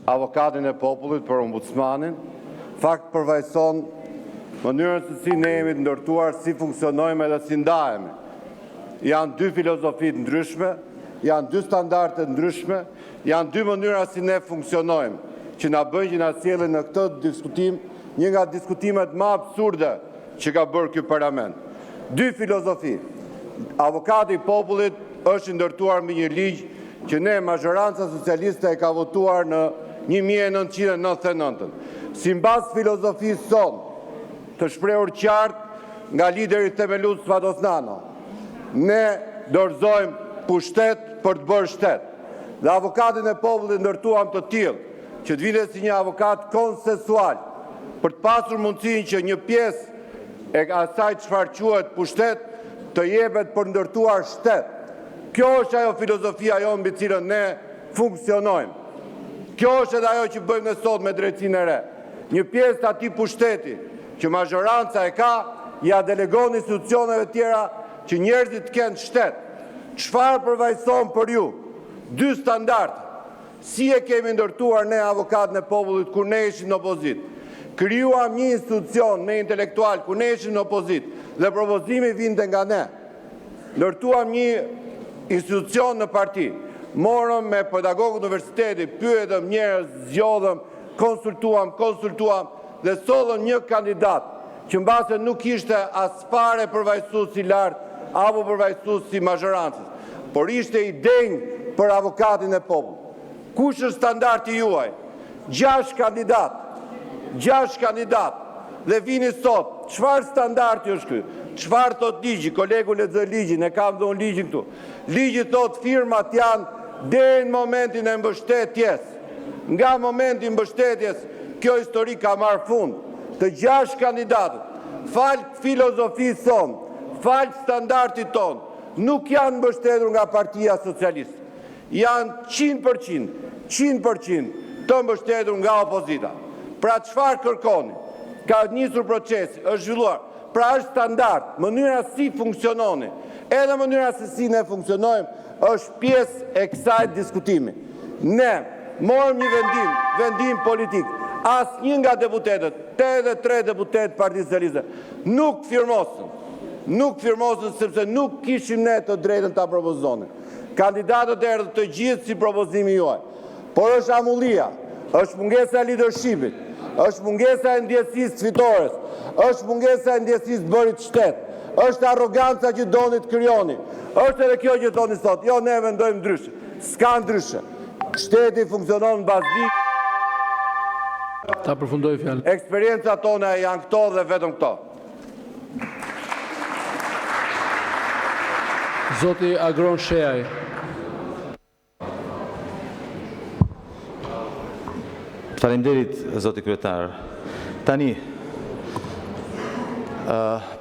avokatin e popullit për ombudsmanin, fakt përvajson mënyrën se si ne jemi të ndërtuar, si funksionojmë edhe si ndahemi. Janë dy filozofit ndryshme, janë dy standarde ndryshme, janë dy mënyra si ne funksionojmë, që na bëjnë që na sjellin në këtë diskutim, një nga diskutimet më absurde që ka bërë ky parlament. Dy filozofi. Avokati i popullit është ndërtuar me një ligj që ne, mazhoranca socialiste, e ka votuar në 1999. Sipas filozofisë son, të shprehur qartë nga lideri themelues Svatosnano, ne dorëzojmë pushtet për të bërë shtet. Dhe avokatin e popullit ndërtuam të tillë që të vitet si një avokat konsensual për të pasur mundësinë që një pjesë e asaj çfarë quhet pushtet të jepet për ndërtuar shtet. Kjo është ajo filozofia jonë mbi cilën ne funksionojmë. Kjo është edhe ajo që bëjmë ne sot me drejtsinë e re. Një pjesë të atij pushteti që mazhoranca e ka, ja delegon institucioneve tjera që njerëzit kenë shtet. Çfarë përvajson për ju? Dy standarde. Si e kemi ndërtuar ne avokatën e popullit kur ne ishim në opozit? Krijuam një institucion me intelektual kur ne ishim në opozit dhe propozimi vinte nga ne. Ndërtuam një institucion në parti. Morëm me pedagogët universiteti, pyetëm njerëz, zgjodhëm, konsultuam dhe sollëm një kandidat që mbase nuk ishte as fare përvajsues i lartë apo përvajsues si mazhorancës, por ishte i denjë për avokatin e popullit. Kush është standardi juaj? 6 kandidat. Dhe vini sot, çfarë standardi është ky? Çfarë thot ligji? Kolegu lexoi ligjin, e kam dhe unë ligjin këtu. Ligji thot firmat janë deri në momentin e mbështetjes. Nga momenti i mbështetjes, kjo histori ka marrë fund. Të 6 kandidatët, fal filozofisë son, fal standardit ton, nuk janë mbështetur nga Partia Socialiste. Janë 100% të mbështetur nga opozita. Pra çfarë kërkoni? Ka nisur procesi, është zhvilluar. Pra është standard, mënyra si funksiononi, edhe mënyra se si ne funksionojmë, është pjesë e kësaj diskutimi. Ne morëm një vendim politik. Asnjë nga deputetët, 83 deputetë Partisë Socialiste, nuk firmosën sepse nuk kishim ne të drejtën ta propozonin. Kandidatët erdhën të gjithë si propozimi juaj. Por është amullia, është mungesa e leadershipit, është mungesa e ndjesisë fitores, është mungesa e ndjesisë bërit shtet, është arroganca që doni të krijoni, është edhe kjo që thoni sot. Jo, ne mendojmë ndryshe. S'ka ndryshe. Shteti funksionon në bazë ligjit. Ta përfundoj fjalën. Eksperiencat tona janë këto dhe vetëm këto. Zoti Agron Sheaj. Faleminderit, zoti kryetar. Tani,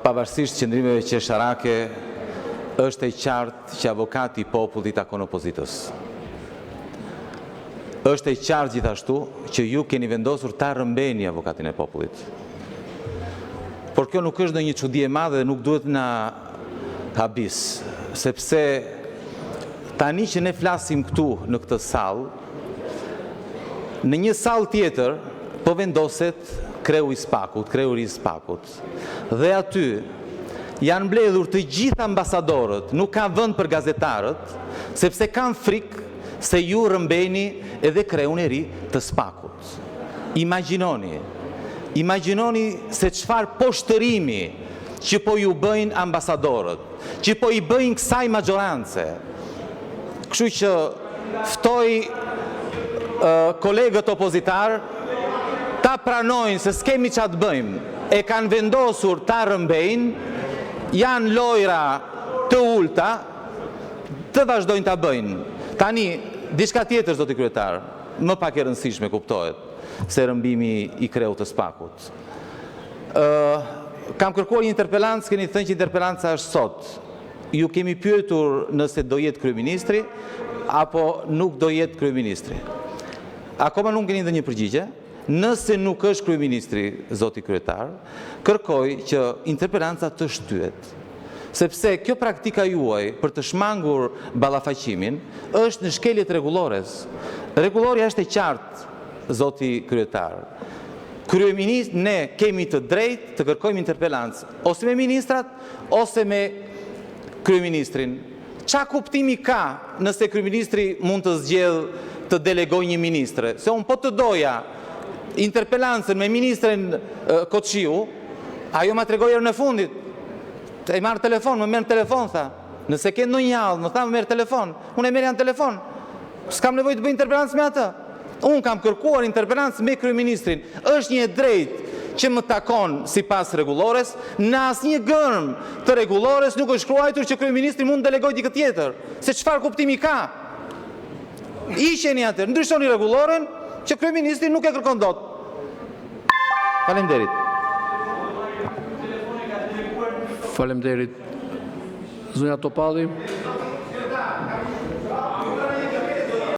pavarësisht qëndrimeve qesharake, është e qartë që avokati i popullit takon opozitës. Është e qartë gjithashtu që ju keni vendosur ta rrëmbeni avokatin e popullit. Por kjo nuk është ndonjë çudi e madhe dhe nuk duhet na habis, sepse tani që ne flasim këtu në këtë sallë, në një sallë tjetër po vendoset kreu i Spakut, kreuri i Spakut. Dhe aty janë mbledhur të gjithë ambasadorët, nuk ka vend për gazetarët, sepse kanë frikë se ju rrëmbeni edhe kreun e ri të Spakut. Imagjinoni se çfarë poshtërimi që po ju bëjnë ambasadorët, që po i bëjnë kësaj magjorance. Kështu që ftoj kolegët opozitar ta pranojnë se s'kemi ç'a të bëjmë, e kanë vendosur ta rrëmbejnë, janë lojra të ulta, të vazhdojnë ta bëjnë. Tani, diçka tjetër, zoti kryetar, më pak e rëndësishme kuptohet se rrëmbimi i kreut të Spakut. Kam kërkuar një interpelancë, keni thënë që interpelanca është sot. Ju kemi pyetur nëse do jetë kryeministri apo nuk do jetë kryeministri. Akoma nuk keni dhënë një përgjigje. Nëse nuk është kryeministri, zoti kryetar, kërkoj që interpelanca të shtyhet. Sepse kjo praktika juaj për të shmangur ballafaqimin është në shkeljet rregullores. Rregulloria është e qartë. zoti kryetar. Ne kemi të drejtë të kërkojmë interpelancë, ose me ministrat, ose me kryeministrin. Qa kuptimi ka nëse kryeministri mund të zgjedh të delegoj një ministre? Se unë po të doja interpelancën me ministren Koçiu, ajo ma tregojër në fundit, e marrë telefon, më merë në telefon, tha. Nëse ke ndonjë javë, më tha më merë telefon, unë e merë janë telefon. S'kam nevojë të bëj interpelancë me atë. Unë kam kërkuar interpelancë me kryeministrin. Është një drejtë që më takon sipas rregullores, në asnjë gërm të rregullores nuk është shkruar që kryeministri mund të delegojë dikë tjetër. Se çfarë kuptimi ka? Hiqeni atë, ndryshoni rregulloren që kryeministri nuk e kërkon dot. Faleminderit. Faleminderit. Zonja Topalli.